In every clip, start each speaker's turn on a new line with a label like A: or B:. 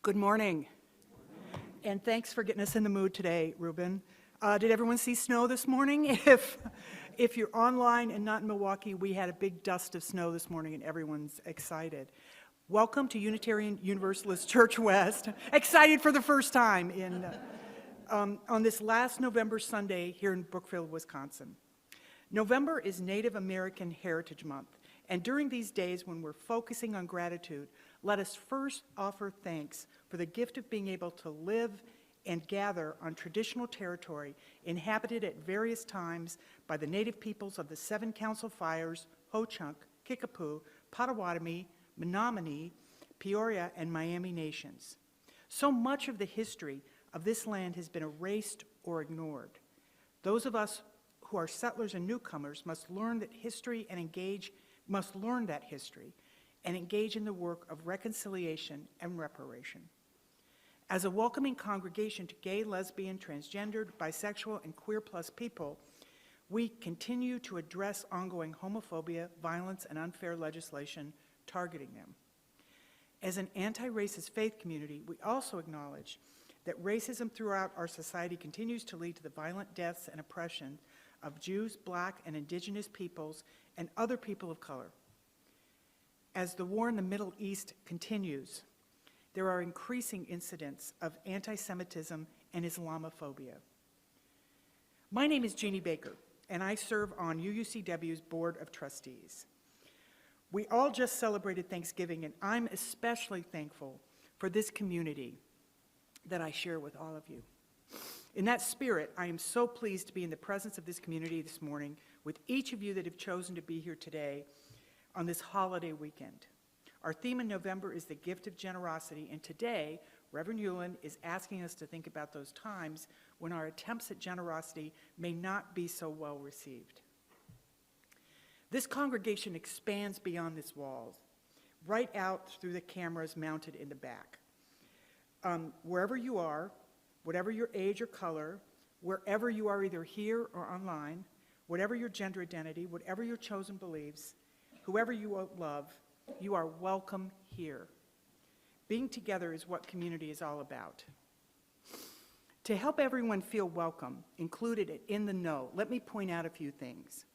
A: Good morning, and thanks for getting us in the mood today, Ruben. Did everyone see snow this morning? If you're online and not in Milwaukee, we had a big dust of snow this morning, and everyone's excited. Welcome to Unitarian Universalist Church West. Excited for the first time on this last November Sunday here in Brookfield, Wisconsin. November is Native American Heritage Month, and during these days when we're focusing on gratitude, let us first offer thanks for the gift of being able to live and gather on traditional territory inhabited at various times by the native peoples of the Seven Council Fires, Ho-Chunk, Kickapoo, Potawatomi, Menominee, Peoria, and Miami nations. So much of the history of this land has been erased or ignored. Those of us who are settlers and newcomers must learn that history and engage in the work of reconciliation and reparation. As a welcoming congregation to gay, lesbian, transgendered, bisexual, and queer plus people, we continue to address ongoing homophobia, violence, and unfair legislation targeting them. As an anti-racist faith community, we also acknowledge that racism throughout our society continues to lead to the violent deaths and oppression of Jews, Black, and Indigenous peoples, and other people of color. As the war in the Middle East continues, there are increasing incidents of anti-Semitism and Islamophobia. My name is Jeannie Baker, and I serve on UUCW's Board of Trustees. We all just celebrated Thanksgiving, and I'm especially thankful for this community that I share with all of you. In that spirit, I am so pleased to be in the presence of this community this morning with each of you that have chosen to be here today on this holiday weekend. Our theme in November is the gift of generosity, and today, Reverend Yulin is asking us to think about those times when our attempts at generosity may not be so well received. This congregation expands beyond this wall, right out through the cameras mounted in the back. Wherever you are, whatever your age or color, wherever you are either here or online, whatever your gender identity, whatever your chosen beliefs, whoever you love, you are welcome here. Being together is what community is all about. To help everyone feel welcome, included and in the know, let me point out a few things.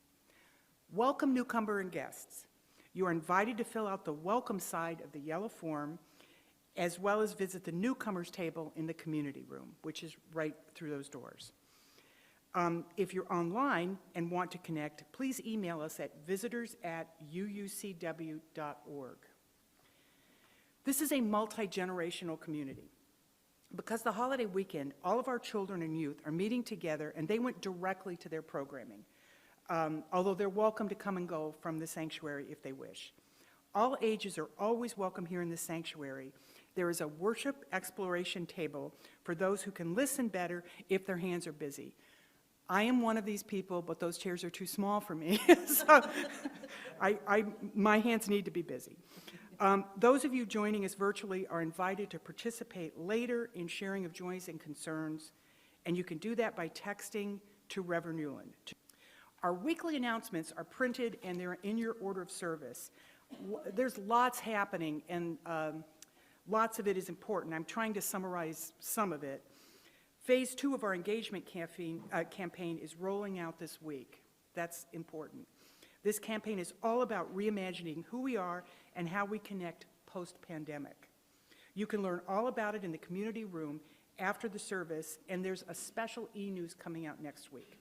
A: Welcome newcomer and guests. You are invited to fill out the welcome side of the yellow form, as well as visit the newcomers table in the community room, which is right through those doors. If you're online and want to connect, please email us at visitors@uucw.org. This is a multi-generational community. Because the holiday weekend, all of our children and youth are meeting together, and they went directly to their programming, although they're welcome to come and go from the sanctuary if they wish. All ages are always welcome here in the sanctuary. There is a worship exploration table for those who can listen better if their hands are busy. I am one of these people, but those chairs are too small for me, so my hands need to be busy. Those of you joining us virtually are invited to participate later in sharing of joys and concerns, and you can do that by texting to Reverend Yulin. Our weekly announcements are printed and they're in your order of service. There's lots happening, and lots of it is important. I'm trying to summarize some of it. Phase 2 of our engagement campaign is rolling out this week. That's important. This campaign is all about reimagining who we are and how we connect post-pandemic. You can learn all about it in the community room after the service, and there's a special e-news coming out next week.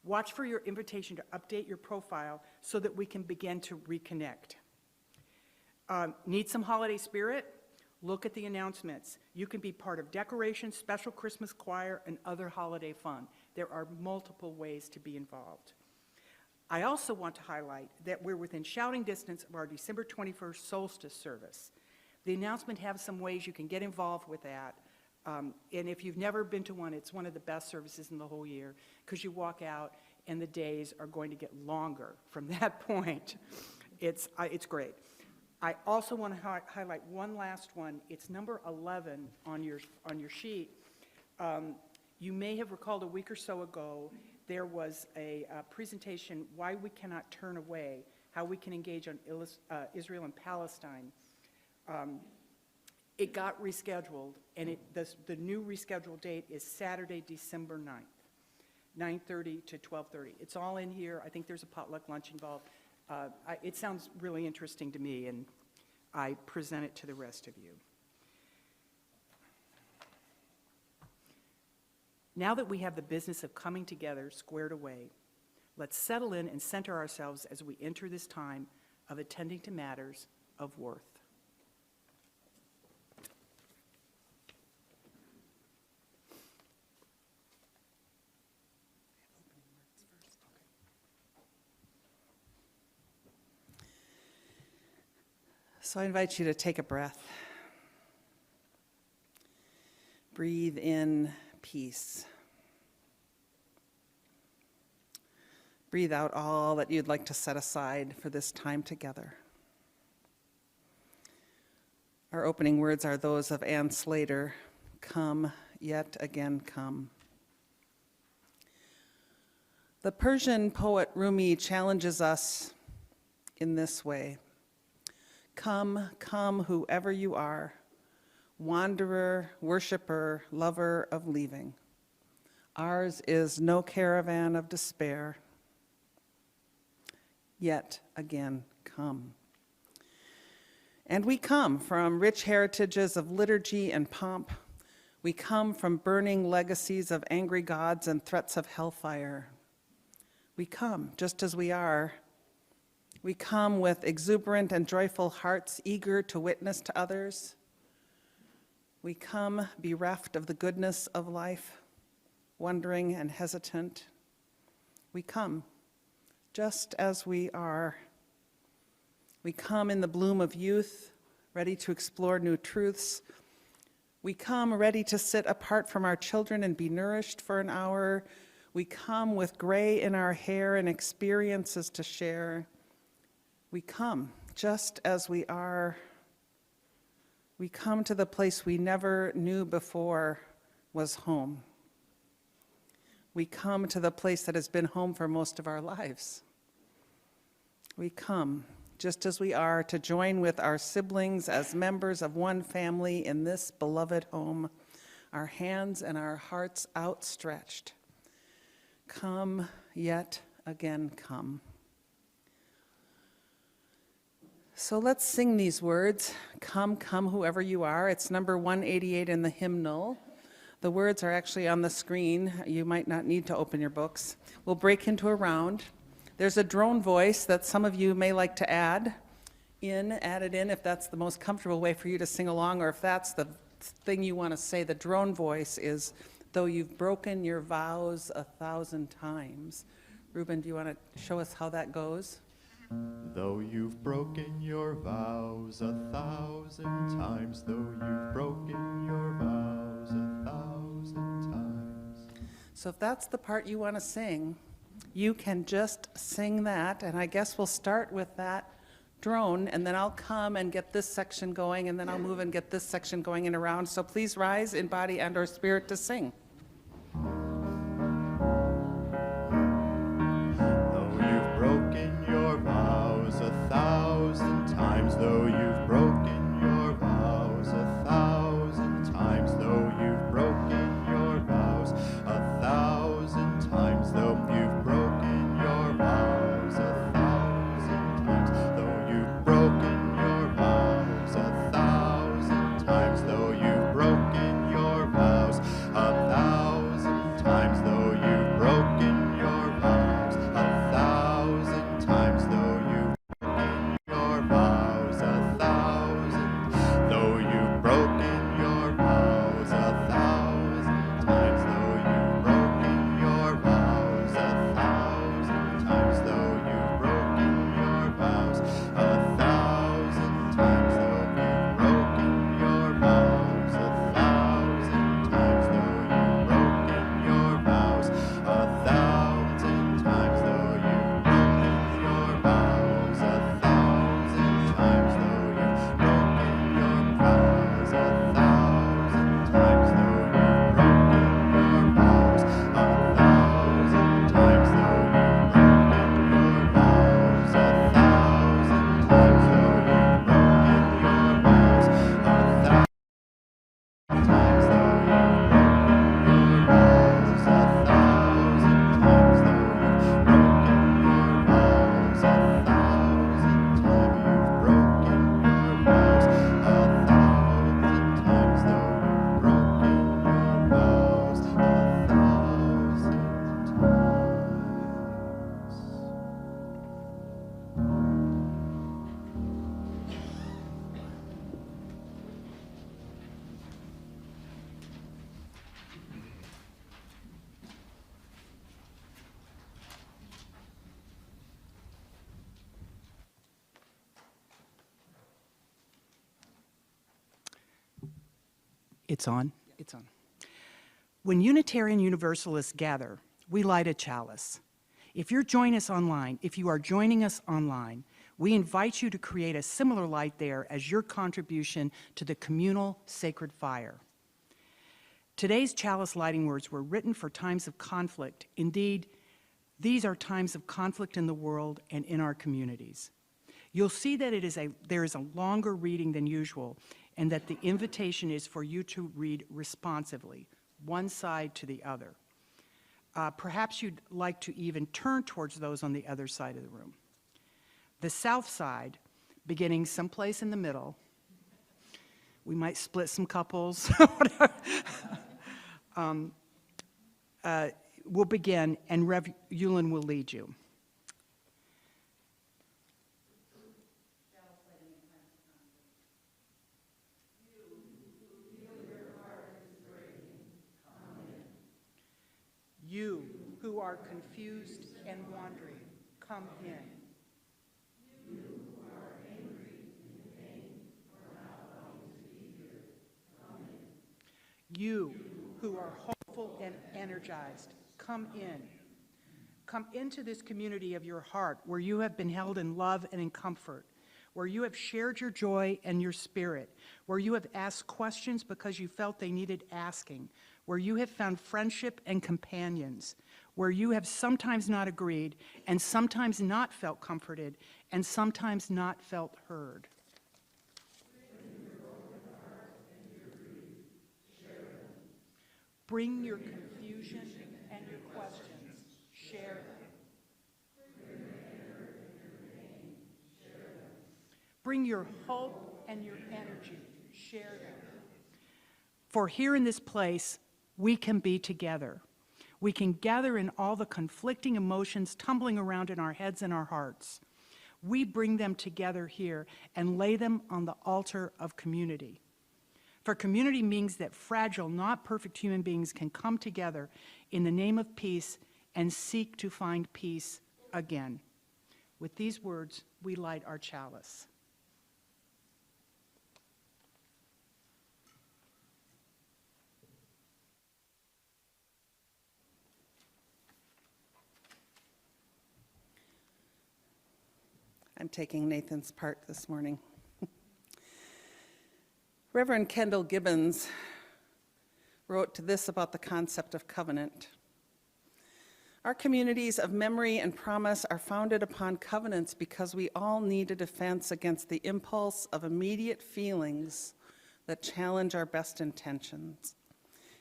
A: Watch for your invitation to update your profile so that we can begin to reconnect. Need some holiday spirit? Look at the announcements. You can be part of decorations, special Christmas choir, and other holiday fun. There are multiple ways to be involved. I also want to highlight that we're within shouting distance of our December 21st solstice service. The announcement has some ways you can get involved with that. And if you've never been to one, it's one of the best services in the whole year, because you walk out and the days are going to get longer from that point. It's great. I also want to highlight one last one. It's number 11 on your sheet. You may have recalled a week or so ago, there was a presentation, Why We Cannot Turn Away, How We Can Engage on Israel and Palestine. It got rescheduled, and the new rescheduled date is Saturday, December 9th, 9:30 to 12:30. It's all in here. I think there's a potluck lunch involved. It sounds really interesting to me, and I present it to the rest of you. Now that we have the business of coming together squared away, let's settle in and center ourselves as we enter this time of attending to matters of worth. So I invite you to take a breath. Breathe in peace. Breathe out all that you'd like to set aside for this time together. Our opening words are those of Anne Slater, "Come, yet again come." The Persian poet Rumi challenges us in this way. Come, come, whoever you are, wanderer, worshiper, lover of leaving. Ours is no caravan of despair. Yet again, come. And we come from rich heritages of liturgy and pomp. We come from burning legacies of angry gods and threats of hellfire. We come just as we are. We come with exuberant and joyful hearts, eager to witness to others. We come bereft of the goodness of life, wondering and hesitant. We come just as we are. We come in the bloom of youth, ready to explore new truths. We come ready to sit apart from our children and be nourished for an hour. We come with gray in our hair and experiences to share. We come just as we are. We come to the place we never knew before was home. We come to the place that has been home for most of our lives. We come just as we are to join with our siblings as members of one family in this beloved home, our hands and our hearts outstretched. Come, yet again come. So let's sing these words, "Come, come, whoever you are." It's number 188 in the hymnal. The words are actually on the screen. You might not need to open your books. We'll break into a round. There's a drone voice that some of you may like to add it in if that's the most comfortable way for you to sing along, or if that's the thing you want to say. The drone voice is, "Though you've broken your vows 1,000 times." Ruben, do you want to show us how that goes?
B: Though you've broken your vows 1,000 times, though you've broken your vows 1,000 times.
A: So if that's the part you want to sing, you can just sing that, and I guess we'll start with that drone, and then I'll come and get this section going, and then I'll move and get this section going and around. So please rise in body and or spirit to sing.
B: Vows 1,000 times, though you've broken your vows 1,000 times, though you've broken your vows 1,000 times, though you've broken your vows 1,000 times, though you've broken your vows 1,000 times, though you've broken your vows 1,000
A: It's on? It's on. When Unitarian Universalists gather, we light a chalice. If you are joining us online, we invite you to create a similar light there as your contribution to the communal sacred fire. Today's chalice lighting words were written for times of conflict. Indeed, these are times of conflict in the world and in our communities. You'll see that there is a longer reading than usual, and that the invitation is for you to read responsively, one side to the other. Perhaps you'd like to even turn towards those on the other side of the room. The south side, beginning someplace in the middle, we might split some couples, we'll begin, and Rev. Yulin will lead you. You who are confused and wandering, come in. You who are angry and pain or not wanting to be here, come in. You who are hopeful and energized, come in. Come into this community of your heart where you have been held in love and in comfort, where you have shared your joy and your spirit, where you have asked questions because you felt they needed asking, where you have found friendship and companions, where you have sometimes not agreed and sometimes not felt comforted and sometimes not felt heard. Bring your confusion and your questions, share them. Bring your hope and your energy, share them. For here in this place, we can be together. We can gather in all the conflicting emotions tumbling around in our heads and our hearts. We bring them together here and lay them on the altar of community. For community means that fragile, not perfect human beings can come together in the name of peace and seek to find peace again. With these words, we light our chalice.
C: I'm taking Nathan's part this morning. Reverend Kendall Gibbons wrote this about the concept of covenant. Our communities of memory and promise are founded upon covenants because we all need a defense against the impulse of immediate feelings that challenge our best intentions.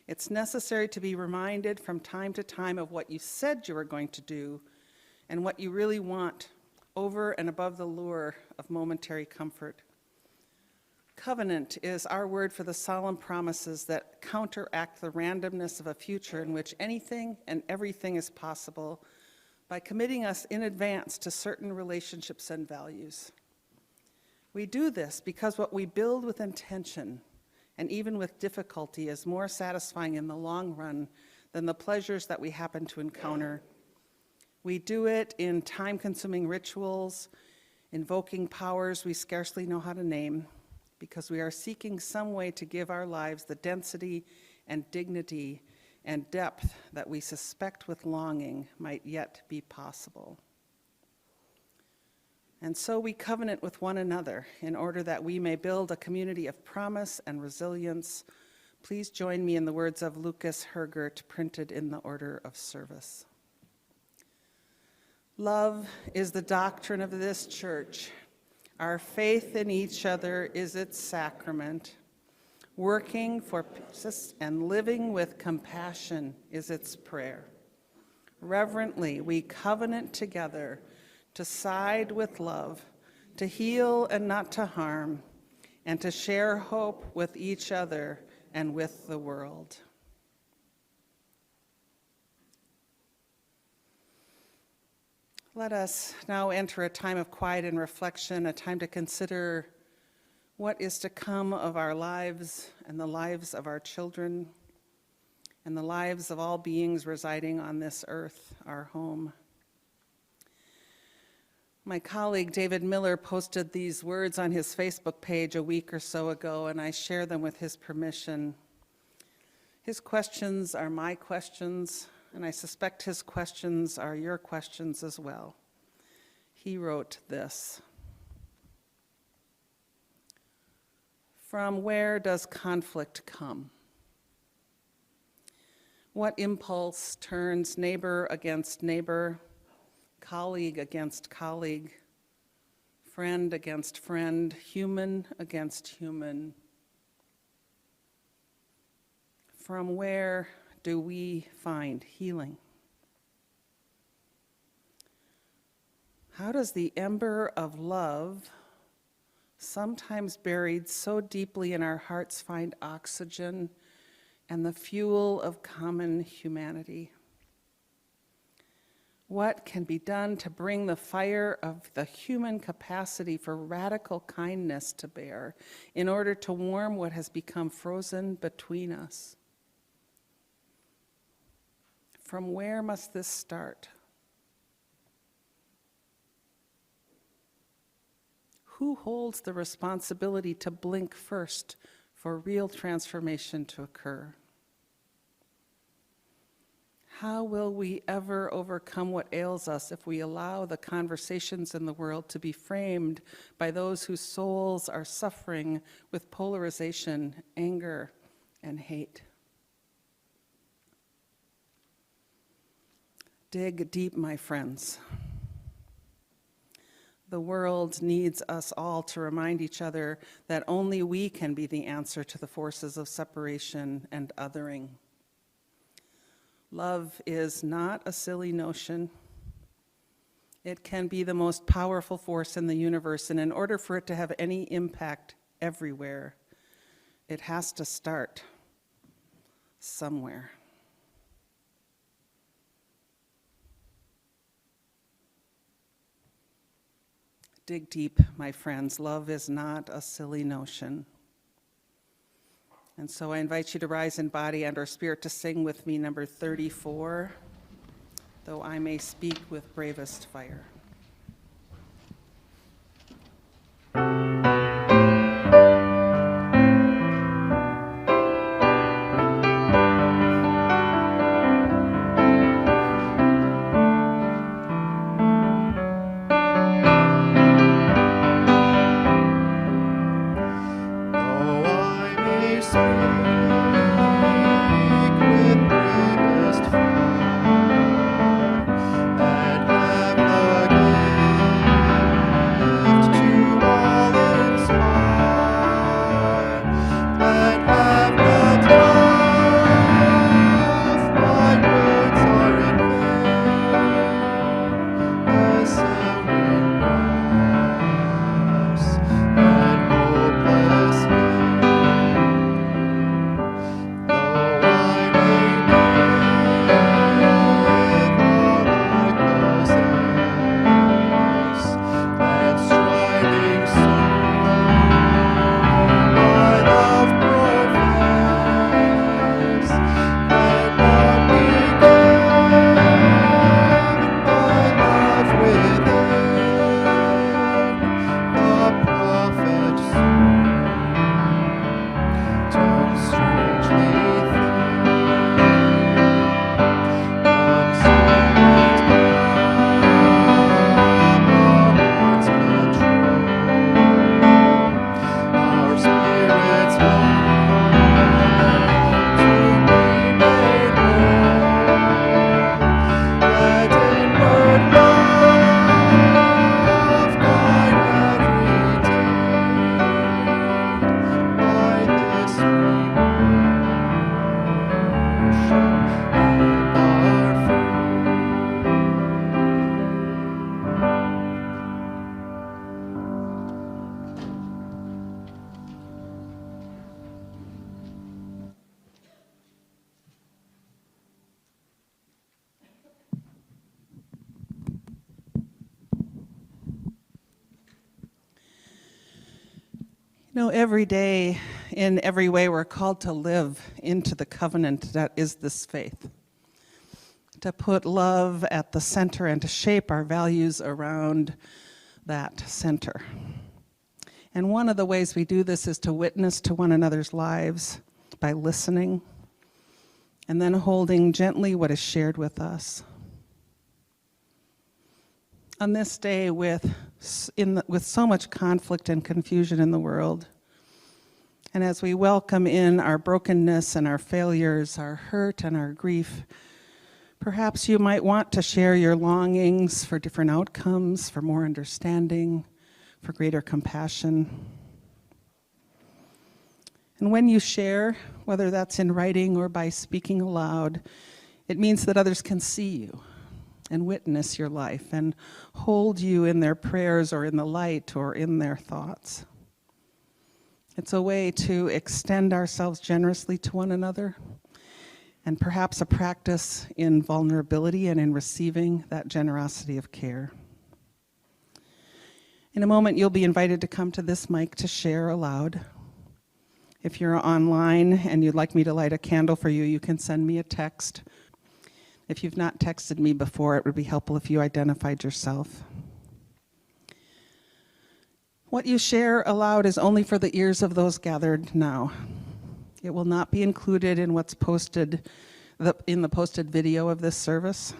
C: It's necessary to be reminded from time to time of what you said you were going to do and what you really want, over and above the lure of momentary comfort. Covenant is our word for the solemn promises that counteract the randomness of a future in which anything and everything is possible by committing us in advance to certain relationships and values. We do this because what we build with intention and even with difficulty is more satisfying in the long run than the pleasures that we happen to encounter. We do it in time-consuming rituals, invoking powers we scarcely know how to name, because we are seeking some way to give our lives the density and dignity and depth that we suspect with longing might yet be possible. And so we covenant with one another in order that we may build a community of promise and resilience. Please join me in the words of Lucas Hergert, printed in the order of service. Love is the doctrine of this church. Our faith in each other is its sacrament. Working for peace and living with compassion is its prayer. Reverently, we covenant together to side with love, to heal and not to harm, and to share hope with each other and with the world. Let us now enter a time of quiet and reflection, a time to consider what is to come of our lives and the lives of our children and the lives of all beings residing on this earth, our home. My colleague David Miller posted these words on his Facebook page a week or so ago, and I share them with his permission. His questions are my questions, and I suspect his questions are your questions as well. He wrote this. From where does conflict come? What impulse turns neighbor against neighbor, colleague against colleague, friend against friend, human against human? From where do we find healing? How does the ember of love, sometimes buried so deeply in our hearts, find oxygen and the fuel of common humanity? What can be done to bring the fire of the human capacity for radical kindness to bear in order to warm what has become frozen between us? From where must this start? Who holds the responsibility to blink first for real transformation to occur? How will we ever overcome what ails us if we allow the conversations in the world to be framed by those whose souls are suffering with polarization, anger, and hate? Dig deep, my friends. The world needs us all to remind each other that only we can be the answer to the forces of separation and othering. Love is not a silly notion. It can be the most powerful force in the universe, and in order for it to have any impact everywhere, it has to start somewhere. Dig deep, my friends. Love is not a silly notion. And so I invite you to rise in body and or spirit to sing with me number 34, Though I May Speak with Bravest Fire. You know, every day, in every way, we're called to live into the covenant that is this faith, to put love at the center and to shape our values around that center. And one of the ways we do this is to witness to one another's lives by listening, and then holding gently what is shared with us. On this day with so much conflict and confusion in the world, and as we welcome in our brokenness and our failures, our hurt and our grief, perhaps you might want to share your longings for different outcomes, for more understanding, for greater compassion. And when you share, whether that's in writing or by speaking aloud, it means that others can see you and witness your life and hold you in their prayers or in the light or in their thoughts. It's a way to extend ourselves generously to one another, and perhaps a practice in vulnerability and in receiving that generosity of care. In a moment, you'll be invited to come to this mic to share aloud. If you're online and you'd like me to light a candle for you, you can send me a text. If you've not texted me before, it would be helpful if you identified yourself. What you share aloud is only for the ears of those gathered now. It will not be included in what's posted, in the posted video of this service.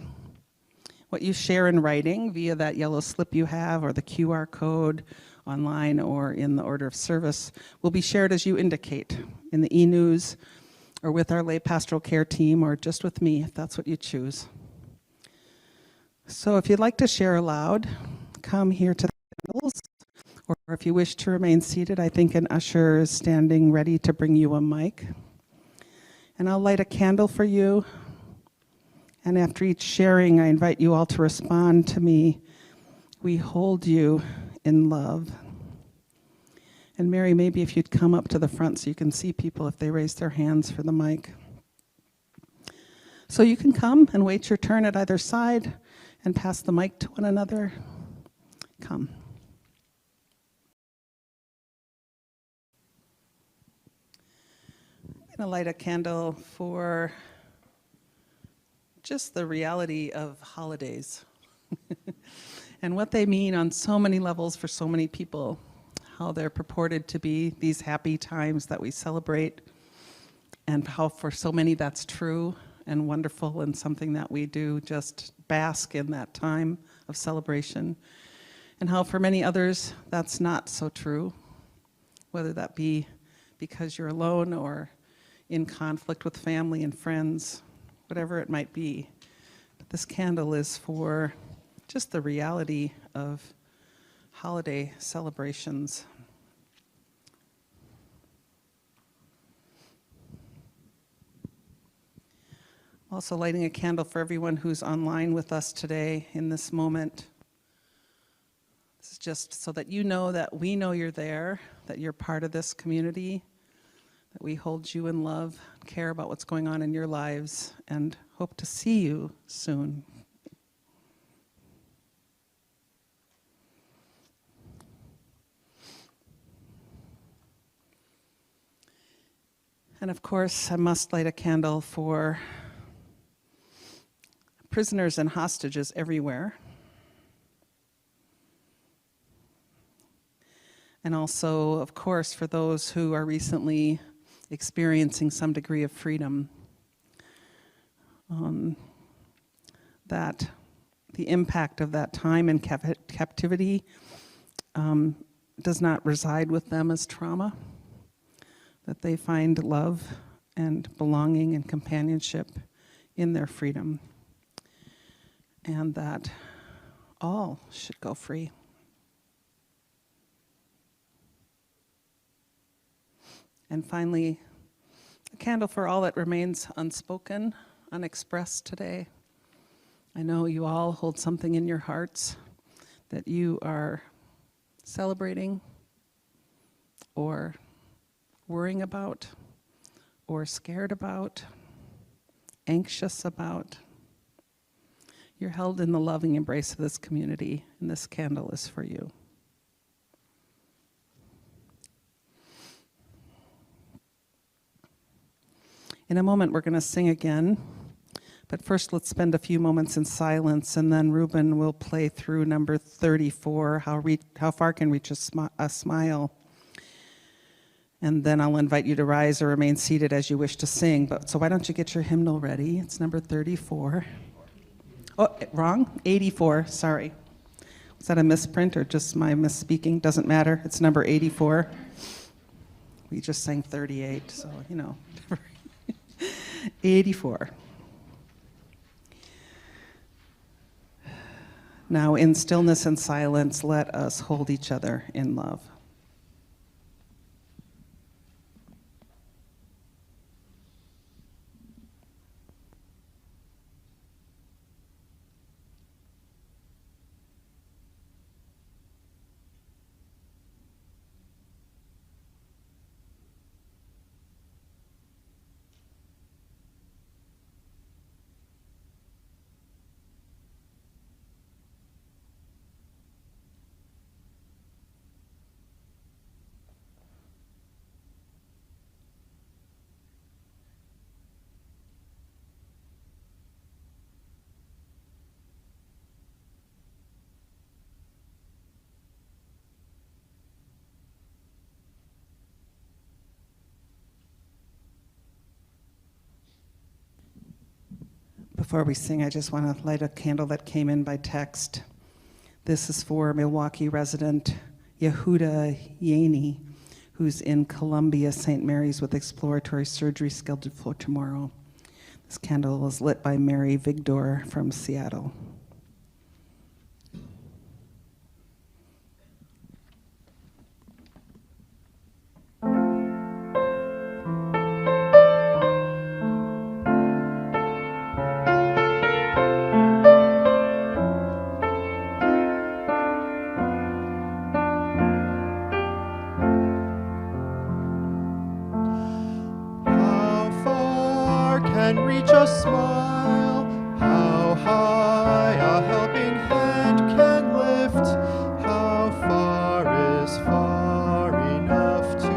C: What you share in writing via that yellow slip you have or the QR code online or in the order of service will be shared as you indicate in the e-news or with our lay pastoral care team or just with me if that's what you choose. So if you'd like to share aloud, come here to the candles. Or if you wish to remain seated, I think an usher is standing ready to bring you a mic. And I'll light a candle for you. And after each sharing, I invite you all to respond to me. We hold you in love. And Mary, maybe if you'd come up to the front so you can see people if they raise their hands for the mic. So you can come and wait your turn at either side and pass the mic to one another. Come. I'm going to light a candle for just the reality of holidays and what they mean on so many levels for so many people, how they're purported to be these happy times that we celebrate, and how for so many that's true and wonderful and something that we do just bask in that time of celebration, and how for many others that's not so true, whether that be because you're alone or in conflict with family and friends, whatever it might be. But this candle is for just the reality of holiday celebrations. Also lighting a candle for everyone who's online with us today in this moment. This is just so that you know that we know you're there, that you're part of this community, that we hold you in love, care about what's going on in your lives, and hope to see you soon. And of course, I must light a candle for prisoners and hostages everywhere. And also, of course, for those who are recently experiencing some degree of freedom, that the impact of that time in captivity does not reside with them as trauma, that they find love and belonging and companionship in their freedom, and that all should go free. And finally, a candle for all that remains unspoken, unexpressed today. I know you all hold something in your hearts that you are celebrating or worrying about or scared about, anxious about. You're held in the loving embrace of this community, and this candle is for you. In a moment, we're going to sing again, but first let's spend a few moments in silence, and then Ruben will play through number 34, How Far Can Reach a Smile. And then I'll invite you to rise or remain seated as you wish to sing. But so why don't you get your hymnal ready? It's number 34. Oh, wrong? 84, sorry. Was that a misprint or just my misspeaking? Doesn't matter. It's number 84. We just sang 38, so, you know. 84. Now, in stillness and silence, let us hold each other in love. Before we sing, I just want to light a candle that came in by text. This is for Milwaukee resident Yehuda Yaney, who's in Columbia, St. Mary's, with exploratory surgery scheduled for tomorrow. This candle is lit by Mary Vigdor from Seattle.
B: Can reach a smile, how high a helping hand can lift, how far is far enough to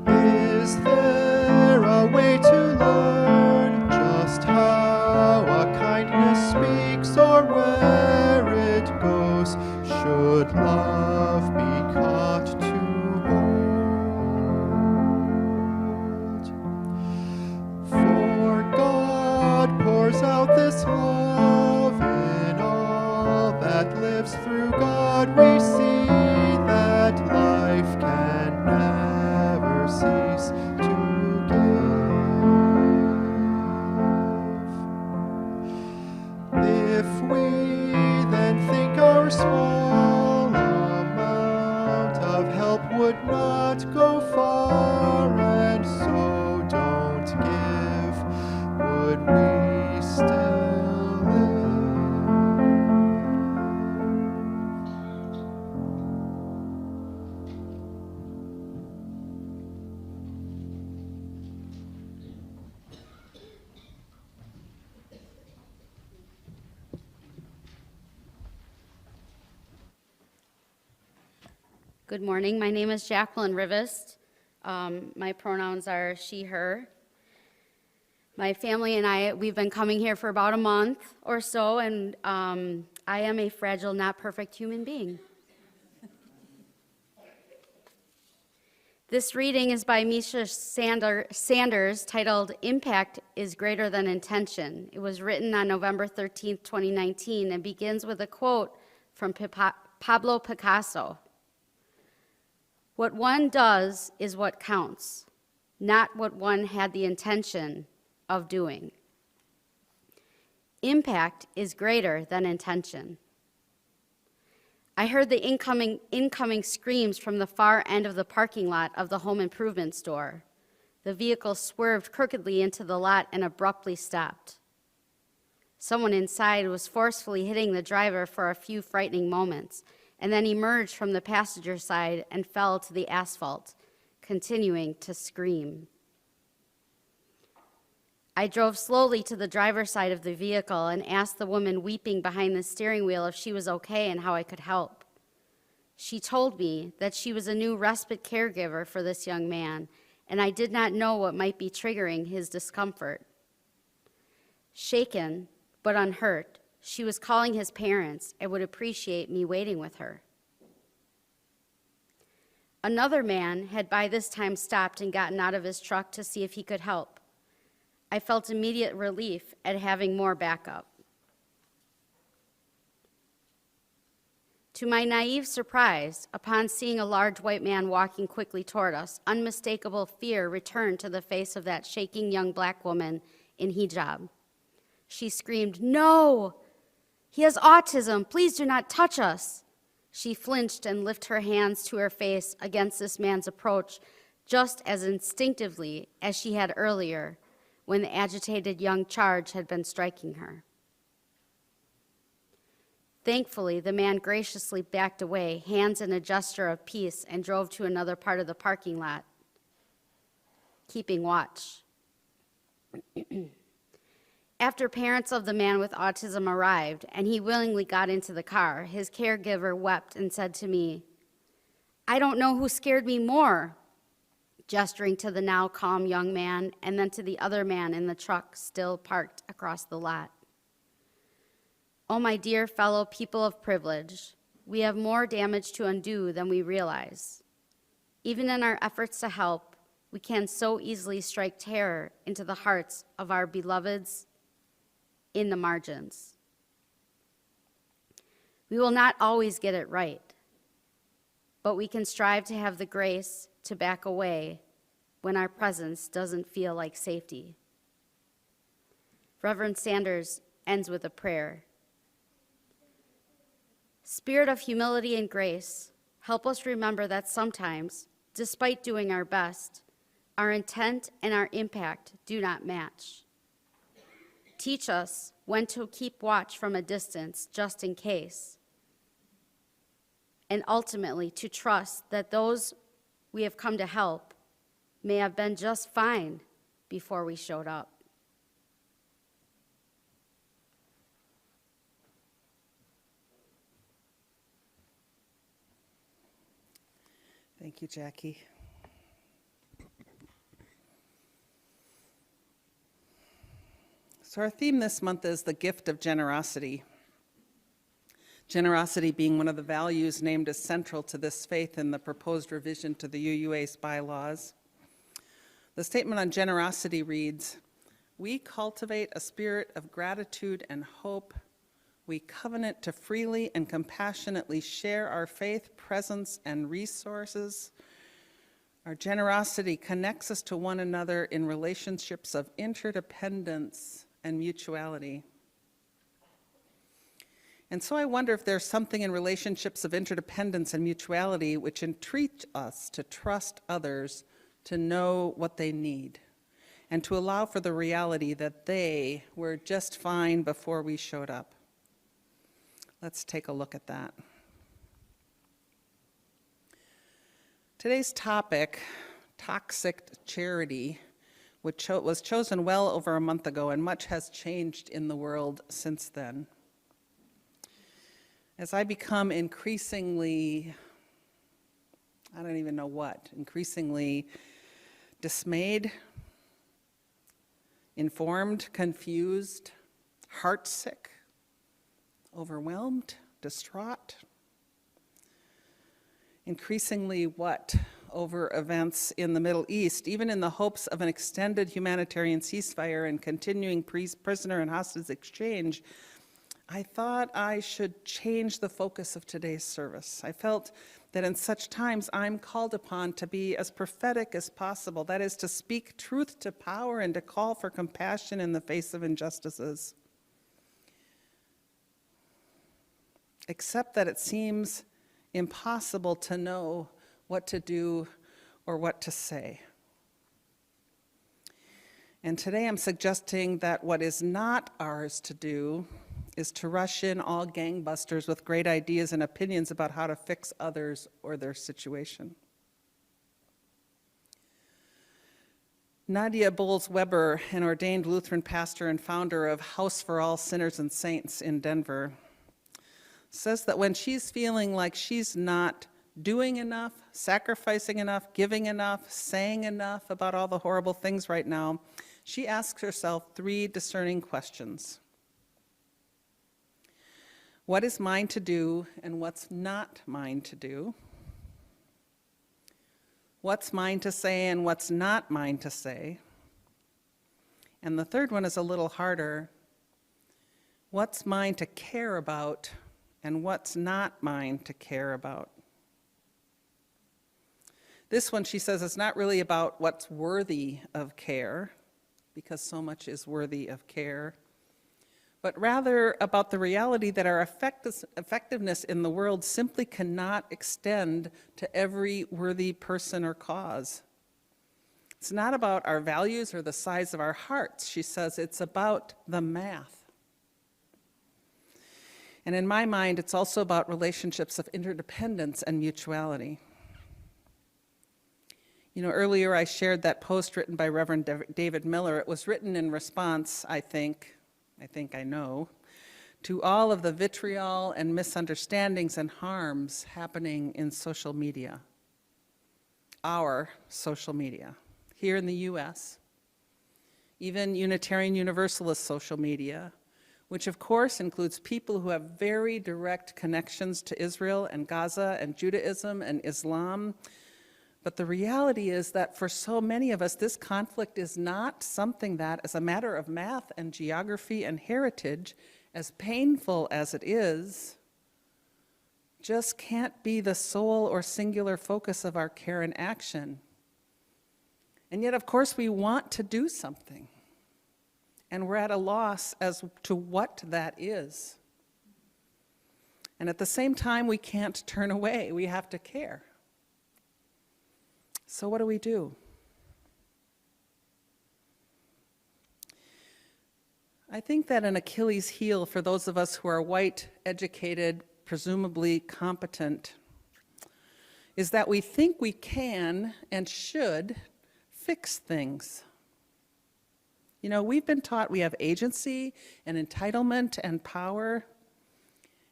B: give. Is there a way to learn just how a kindness speaks or where it goes? Should love be caught to out this love in all that lives through God. We see that life can never cease to give. If we then think our small amount of help would not go far, and so don't give, would we still live?
D: Good morning. My name is Jacqueline Rivest. My pronouns are she, her. My family and I, we've been coming here for about a month or so, and I am a fragile, not perfect human being. This reading is by Misha Sanders, titled Impact is Greater Than Intention. It was written on November 13th, 2019, and begins with a quote from Pablo Picasso. What one does is what counts, not what one had the intention of doing. Impact is greater than intention. I heard the incoming screams from the far end of the parking lot of the home improvement store. The vehicle swerved crookedly into the lot and abruptly stopped. Someone inside was forcefully hitting the driver for a few frightening moments, and then emerged from the passenger side and fell to the asphalt, continuing to scream. I drove slowly to the driver's side of the vehicle and asked the woman weeping behind the steering wheel if she was okay and how I could help. She told me that she was a new respite caregiver for this young man, and I did not know what might be triggering his discomfort. Shaken, but unhurt, she was calling his parents and would appreciate me waiting with her. Another man had by this time stopped and gotten out of his truck to see if he could help. I felt immediate relief at having more backup. To my naive surprise, upon seeing a large white man walking quickly toward us, unmistakable fear returned to the face of that shaking young black woman in hijab. She screamed, "No! He has autism! Please do not touch us!" She flinched and lifted her hands to her face against this man's approach just as instinctively as she had earlier when the agitated young charge had been striking her. Thankfully, the man graciously backed away, hands in a gesture of peace, and drove to another part of the parking lot, keeping watch. After parents of the man with autism arrived and he willingly got into the car, his caregiver wept and said to me, "I don't know who scared me more," gesturing to the now calm young man and then to the other man in the truck still parked across the lot. Oh, my dear fellow people of privilege, we have more damage to undo than we realize. Even in our efforts to help, we can so easily strike terror into the hearts of our beloveds in the margins. We will not always get it right, but we can strive to have the grace to back away when our presence doesn't feel like safety. Reverend Sanders ends with a prayer. Spirit of humility and grace, help us remember that sometimes, despite doing our best, our intent and our impact do not match. Teach us when to keep watch from a distance just in case, and ultimately to trust that those we have come to help may have been just fine before we showed up.
C: Thank you, Jackie. So our theme this month is the gift of generosity. Generosity being one of the values named as central to this faith in the proposed revision to the UUA's bylaws. The statement on generosity reads, "We cultivate a spirit of gratitude and hope. We covenant to freely and compassionately share our faith, presence, and resources. Our generosity connects us to one another in relationships of interdependence and mutuality." And so I wonder if there's something in relationships of interdependence and mutuality which entreat us to trust others to know what they need and to allow for the reality that they were just fine before we showed up. Let's take a look at that. Today's topic, toxic charity, which was chosen well over a month ago, and much has changed in the world since then. As I become increasingly, I don't even know what, increasingly dismayed, informed, confused, heartsick, overwhelmed, distraught, increasingly what? Over events in the Middle East, even in the hopes of an extended humanitarian ceasefire and continuing prisoner and hostage exchange, I thought I should change the focus of today's service. I felt that in such times I'm called upon to be as prophetic as possible, that is, to speak truth to power and to call for compassion in the face of injustices. Except that it seems impossible to know what to do or what to say. And today I'm suggesting that what is not ours to do is to rush in all gangbusters with great ideas and opinions about how to fix others or their situation. Nadia Bowles-Weber, an ordained Lutheran pastor and founder of House for All Sinners and Saints in Denver, says that when she's feeling like she's not doing enough, sacrificing enough, giving enough, saying enough about all the horrible things right now, she asks herself 3 discerning questions. What is mine to do and what's not mine to do? what's mine to say and what's not mine to say. And the third one is a little harder. What's mine to care about and what's not mine to care about. This one, she says, is not really about what's worthy of care, because so much is worthy of care, but rather about the reality that our effectiveness in the world simply cannot extend to every worthy person or cause. It's not about our values or the size of our hearts, she says, it's about the math. And in my mind, it's also about relationships of interdependence and mutuality. You know, earlier I shared that post written by Reverend David Miller. It was written in response, I know, to all of the vitriol and misunderstandings and harms happening in social media. Our social media, here in the US, even Unitarian Universalist social media, which of course includes people who have very direct connections to Israel and Gaza and Judaism and Islam. But the reality is that for so many of us, this conflict is not something that, as a matter of math and geography and heritage, as painful as it is, just can't be the sole or singular focus of our care and action. And yet, of course, we want to do something. And we're at a loss as to what that is. And at the same time, we can't turn away. We have to care. So what do we do? I think that an Achilles heel for those of us who are white, educated, presumably competent, is that we think we can and should fix things. You know, we've been taught we have agency and entitlement and power,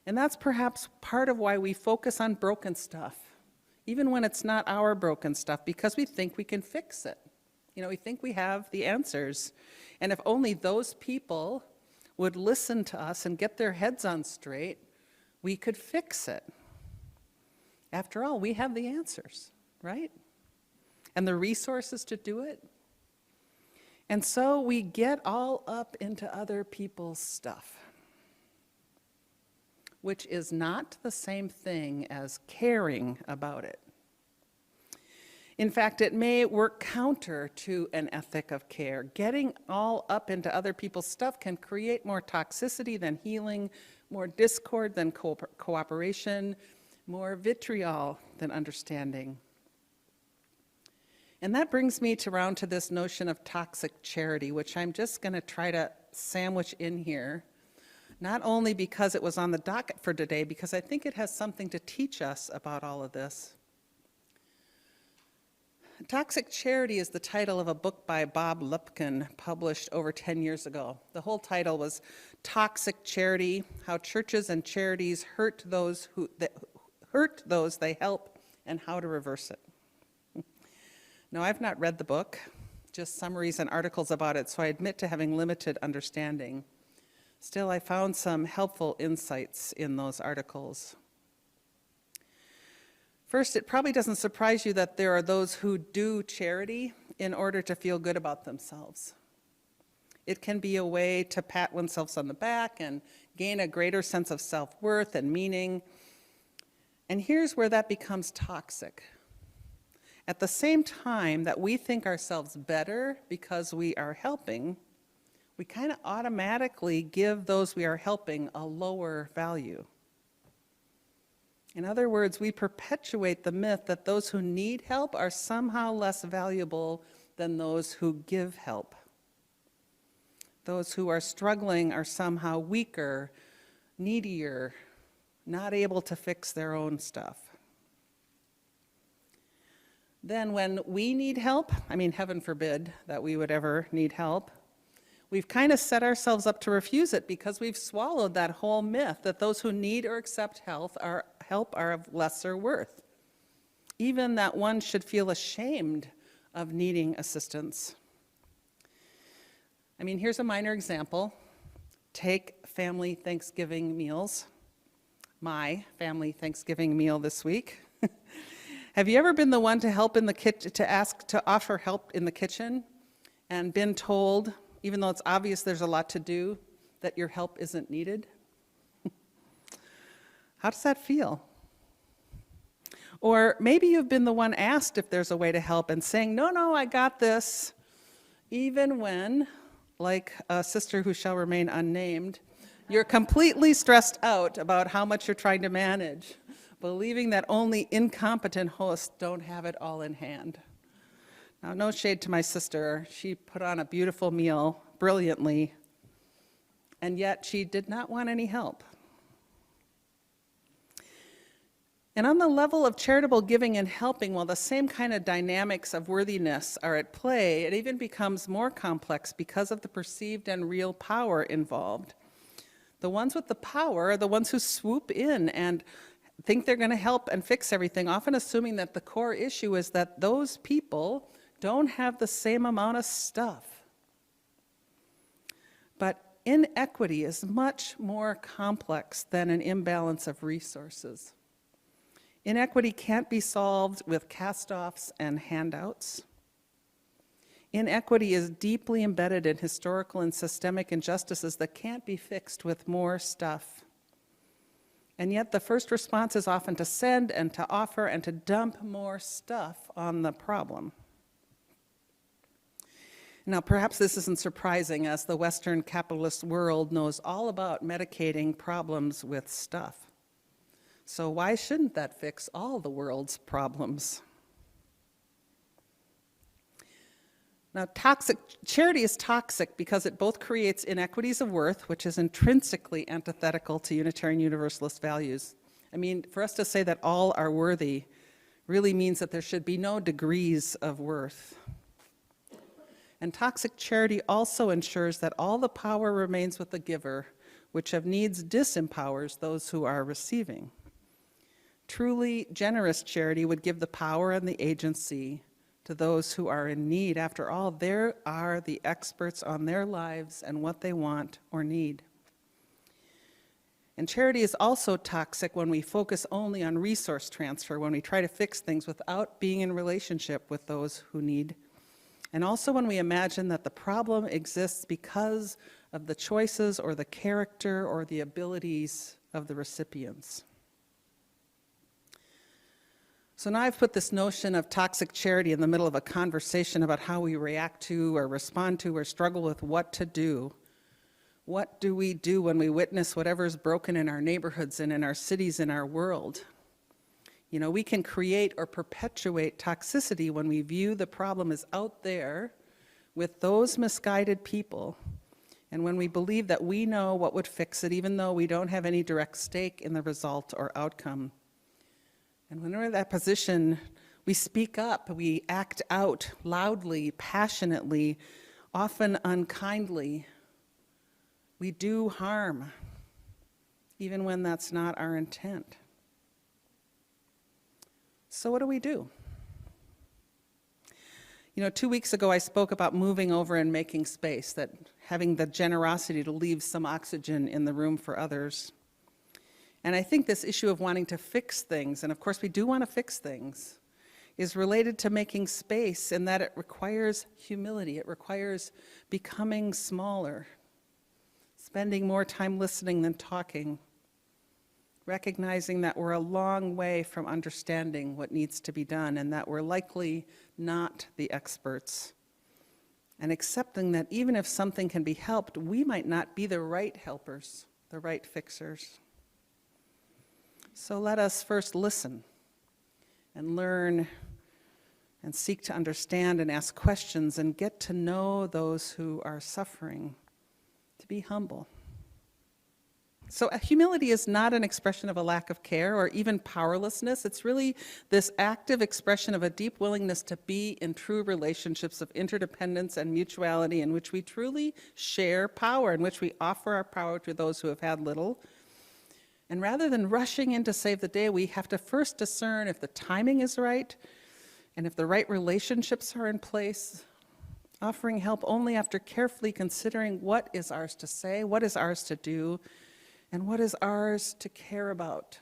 C: and that's perhaps part of why we focus on broken stuff, even when it's not our broken stuff, because we think we can fix it. You know, we think we have the answers. And if only those people would listen to us and get their heads on straight, we could fix it. After all, we have the answers, right? And the resources to do it. And so we get all up into other people's stuff, which is not the same thing as caring about it. In fact, it may work counter to an ethic of care. Getting all up into other people's stuff can create more toxicity than healing, more discord than cooperation, more vitriol than understanding. And that brings me around to this notion of toxic charity, which I'm just going to try to sandwich in here. Not only because it was on the docket for today, because I think it has something to teach us about all of this. Toxic Charity is the title of a book by Bob Lupkin, published over 10 years ago. The whole title was Toxic Charity: How Churches and Charities Hurt Those They Help and How to Reverse It. Now, I've not read the book, just summaries and articles about it, so I admit to having limited understanding. Still, I found some helpful insights in those articles. First, it probably doesn't surprise you that there are those who do charity in order to feel good about themselves. It can be a way to pat oneself on the back and gain a greater sense of self-worth and meaning. And here's where that becomes toxic. At the same time that we think ourselves better because we are helping, we kind of automatically give those we are helping a lower value. In other words, we perpetuate the myth that those who need help are somehow less valuable than those who give help. Those who are struggling are somehow weaker, needier, not able to fix their own stuff. Then when we need help, I mean, heaven forbid that we would ever need help, we've kind of set ourselves up to refuse it because we've swallowed that whole myth that those who need or accept help are of lesser worth. Even that one should feel ashamed of needing assistance. I mean, here's a minor example. Take family Thanksgiving meals. My family Thanksgiving meal this week Have you ever been the one to help in the kitchen, to offer help in the kitchen and been told, even though it's obvious there's a lot to do, that your help isn't needed? How does that feel? Or maybe you've been the one asked if there's a way to help and saying, no, I got this, even when, like a sister who shall remain unnamed, you're completely stressed out about how much you're trying to manage, believing that only incompetent hosts don't have it all in hand. Now, no shade to my sister. She put on a beautiful meal brilliantly, and yet she did not want any help. And on the level of charitable giving and helping, while the same kind of dynamics of worthiness are at play, it even becomes more complex because of the perceived and real power involved. The ones with the power are the ones who swoop in and think they're going to help and fix everything, often assuming that the core issue is that those people don't have the same amount of stuff. But inequity is much more complex than an imbalance of resources. Inequity can't be solved with cast-offs and handouts. Inequity is deeply embedded in historical and systemic injustices that can't be fixed with more stuff. And yet the first response is often to send and to offer and to dump more stuff on the problem. Now, perhaps this isn't surprising, as the Western capitalist world knows all about medicating problems with stuff. So why shouldn't that fix all the world's problems? Now, charity is toxic because it both creates inequities of worth, which is intrinsically antithetical to Unitarian Universalist values. I mean, for us to say that all are worthy really means that there should be no degrees of worth. And toxic charity also ensures that all the power remains with the giver, which of needs disempowers those who are receiving. Truly generous charity would give the power and the agency to those who are in need. After all, they are the experts on their lives and what they want or need. And charity is also toxic when we focus only on resource transfer, when we try to fix things without being in relationship with those who need. And also when we imagine that the problem exists because of the choices or the character or the abilities of the recipients. So now I've put this notion of toxic charity in the middle of a conversation about how we react to or respond to or struggle with what to do. What do we do when we witness whatever's broken in our neighborhoods and in our cities, in our world? You know, we can create or perpetuate toxicity when we view the problem as out there with those misguided people, and when we believe that we know what would fix it, even though we don't have any direct stake in the result or outcome. And when we're in that position, we speak up, we act out loudly, passionately, often unkindly. We do harm, even when that's not our intent. So what do we do? You know, 2 weeks ago I spoke about moving over and making space, that having the generosity to leave some oxygen in the room for others. And I think this issue of wanting to fix things, and of course we do want to fix things, is related to making space in that it requires humility. It requires becoming smaller, spending more time listening than talking, recognizing that we're a long way from understanding what needs to be done and that we're likely not the experts, and accepting that even if something can be helped, we might not be the right helpers, the right fixers. So let us first listen and learn and seek to understand and ask questions and get to know those who are suffering, to be humble. So humility is not an expression of a lack of care or even powerlessness. It's really this active expression of a deep willingness to be in true relationships of interdependence and mutuality in which we truly share power, in which we offer our power to those who have had little. And rather than rushing in to save the day, we have to first discern if the timing is right and if the right relationships are in place, offering help only after carefully considering what is ours to say, what is ours to do, and what is ours to care about,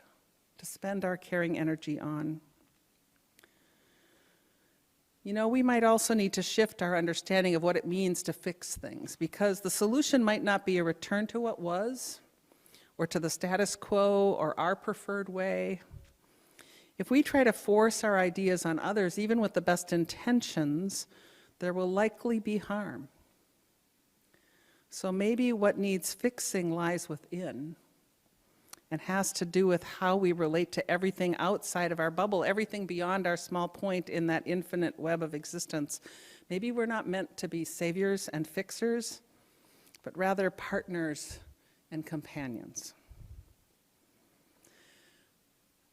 C: to spend our caring energy on. You know, we might also need to shift our understanding of what it means to fix things, because the solution might not be a return to what was, or to the status quo, or our preferred way. If we try to force our ideas on others, even with the best intentions, there will likely be harm. So maybe what needs fixing lies within, and has to do with how we relate to everything outside of our bubble, everything beyond our small point in that infinite web of existence. Maybe we're not meant to be saviors and fixers, but rather partners and companions.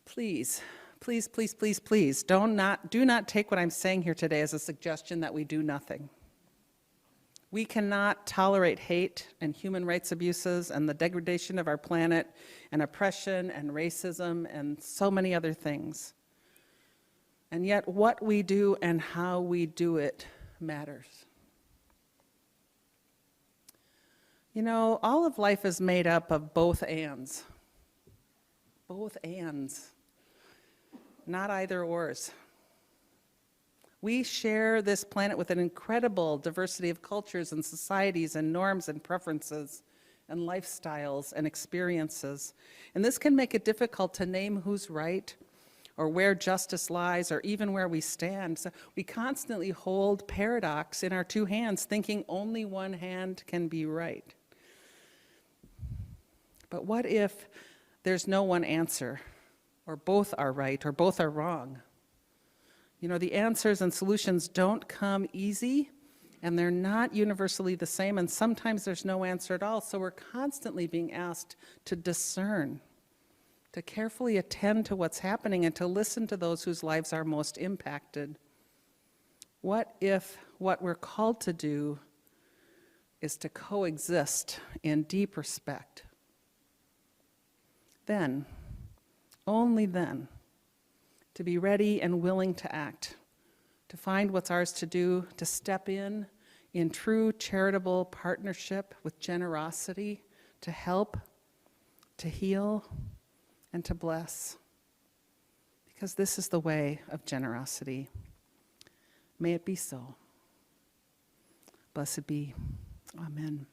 C: Please, please, please, please, please, do not take what I'm saying here today as a suggestion that we do nothing. We cannot tolerate hate and human rights abuses and the degradation of our planet and oppression and racism and so many other things. And yet what we do and how we do it matters. You know, all of life is made up of both ands. Both ands, not either ors. We share this planet with an incredible diversity of cultures and societies and norms and preferences and lifestyles and experiences. And this can make it difficult to name who's right or where justice lies or even where we stand. So we constantly hold paradox in our two hands, thinking only one hand can be right. But what if there's no one answer, or both are right or both are wrong? You know, the answers and solutions don't come easy, and they're not universally the same, and sometimes there's no answer at all. So we're constantly being asked to discern, to carefully attend to what's happening, and to listen to those whose lives are most impacted. What if what we're called to do is to coexist in deep respect? Then, only then, to be ready and willing to act, to find what's ours to do, to step in true charitable partnership with generosity, to help, to heal, and to bless. Because this is the way of generosity. May it be so. Blessed be. Amen.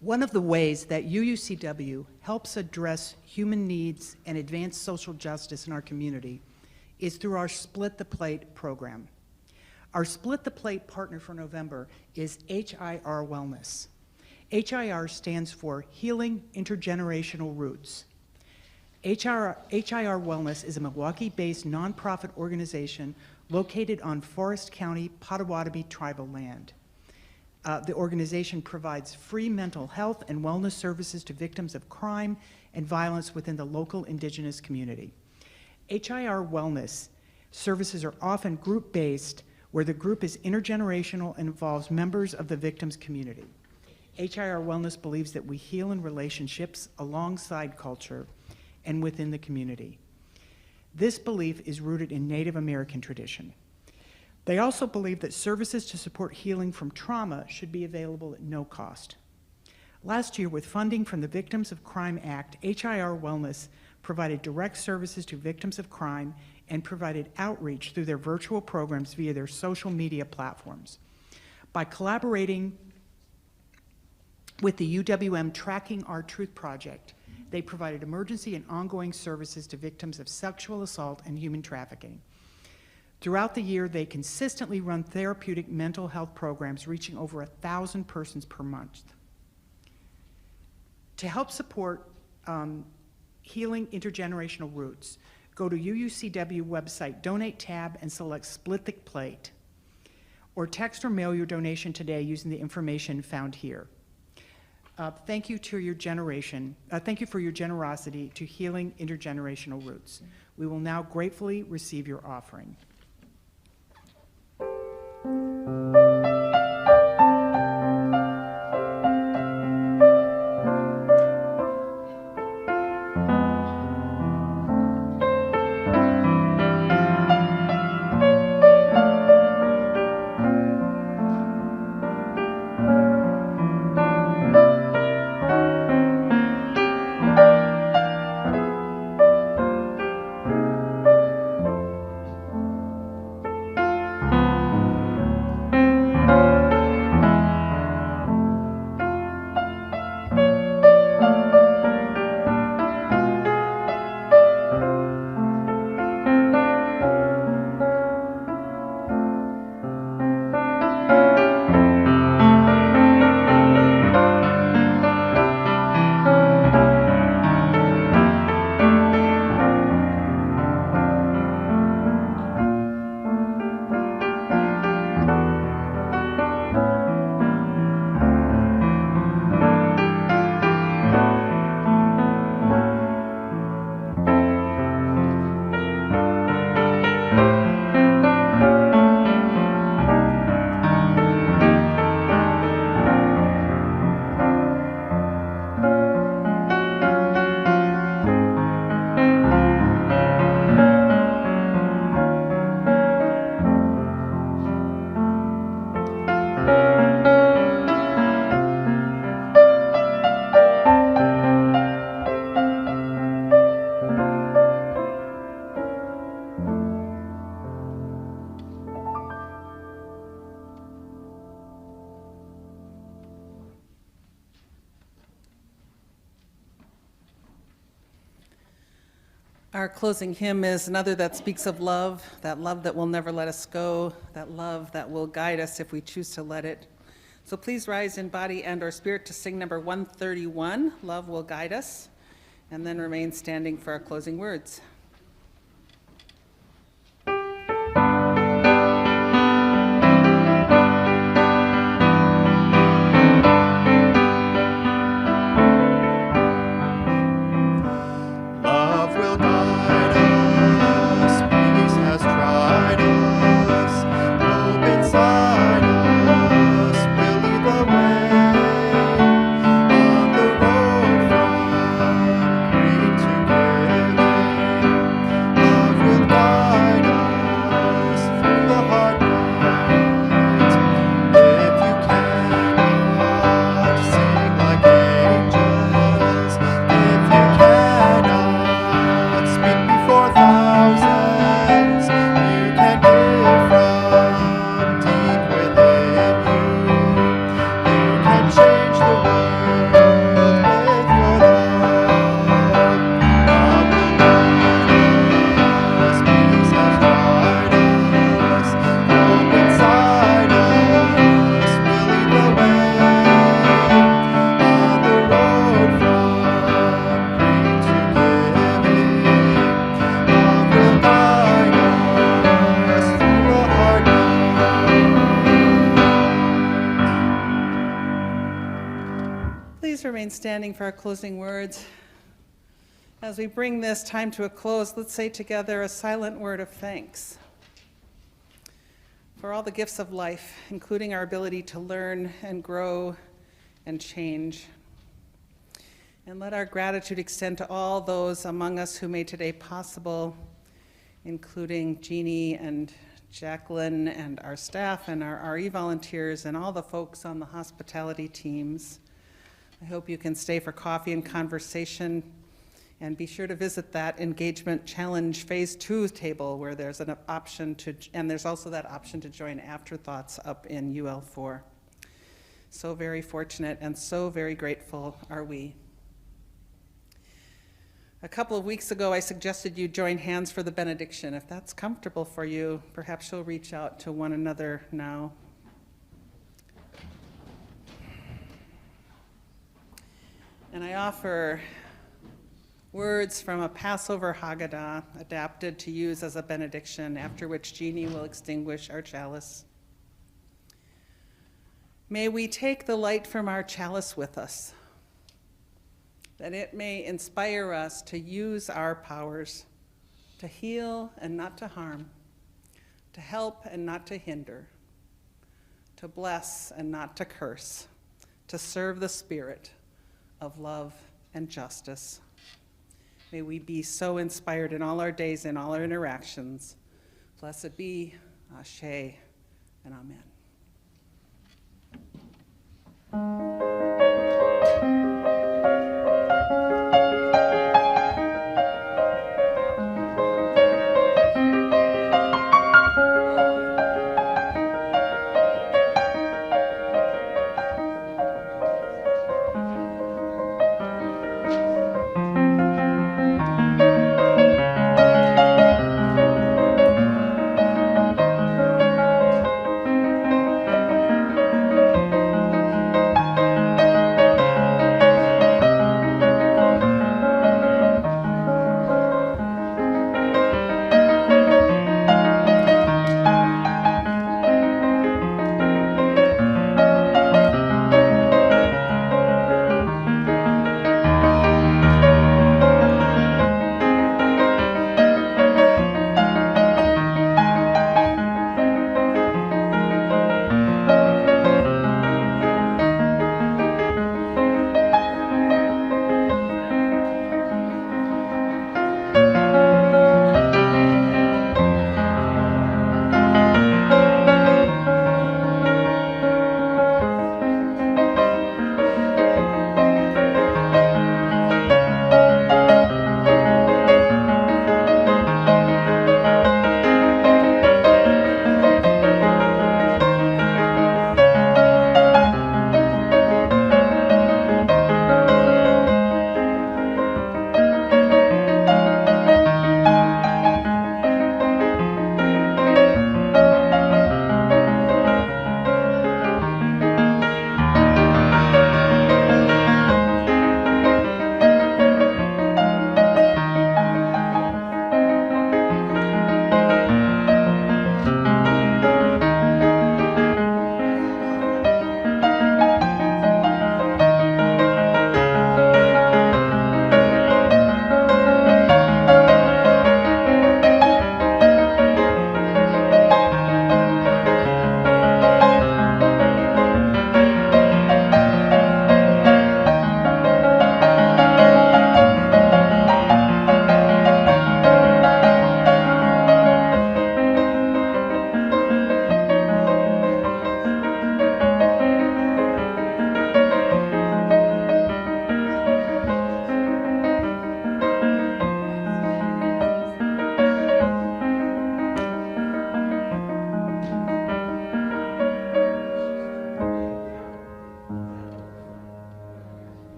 A: One of the ways that UUCW helps address human needs and advance social justice in our community is through our Split the Plate program. Our Split the Plate partner for November is HIR Wellness. HIR stands for Healing Intergenerational Roots. HIR Wellness is a Milwaukee-based nonprofit organization located on Forest County, Potawatomi tribal land. The organization provides free mental health and wellness services to victims of crime and violence within the local indigenous community. HIR Wellness Services are often group-based, where the group is intergenerational and involves members of the victim's community. HIR Wellness believes that we heal in relationships alongside culture and within the community. This belief is rooted in Native American tradition. They also believe that services to support healing from trauma should be available at no cost. Last year, with funding from the Victims of Crime Act, HIR Wellness provided direct services to victims of crime and provided outreach through their virtual programs via their social media platforms. By collaborating with the UWM Tracking Our Truth Project, they provided emergency and ongoing services to victims of sexual assault and human trafficking. Throughout the year, they consistently run therapeutic mental health programs reaching over 1,000 persons per month. To help support healing intergenerational roots, go to UUCW website, donate tab, and select Split the Plate, or text or mail your donation today using the information found here. Thank you for your generosity to healing intergenerational roots. We will now gratefully receive your offering.
C: Our closing hymn is another that speaks of love that will never let us go, that love that will guide us if we choose to let it. So please rise in body and or spirit to sing number 131, Love Will Guide Us, and then remain standing for our closing words. Please remain standing for our closing words. As we bring this time to a close, let's say together a silent word of thanks. for all the gifts of life, including our ability to learn and grow and change. And let our gratitude extend to all those among us who made today possible, including Jeannie and Jacqueline and our staff and our RE volunteers and all the folks on the hospitality teams. I hope you can stay for coffee and conversation, and be sure to visit that Engagement Challenge Phase 2 table where there's an option to, and there's also that option to join Afterthoughts up in UL4. So very fortunate and so very grateful are we. A couple of weeks ago, I suggested you join hands for the benediction. If that's comfortable for you, perhaps you'll reach out to one another now. And I offer words from a Passover Haggadah adapted to use as a benediction, after which Jeannie will extinguish our chalice. May we take the light from our chalice with us, that it may inspire us to use our powers to heal and not to harm, to help and not to hinder, to bless and not to curse, to serve the spirit of love and justice. May we be so inspired in all our days and all our interactions. Blessed be, Ashe, and Amen.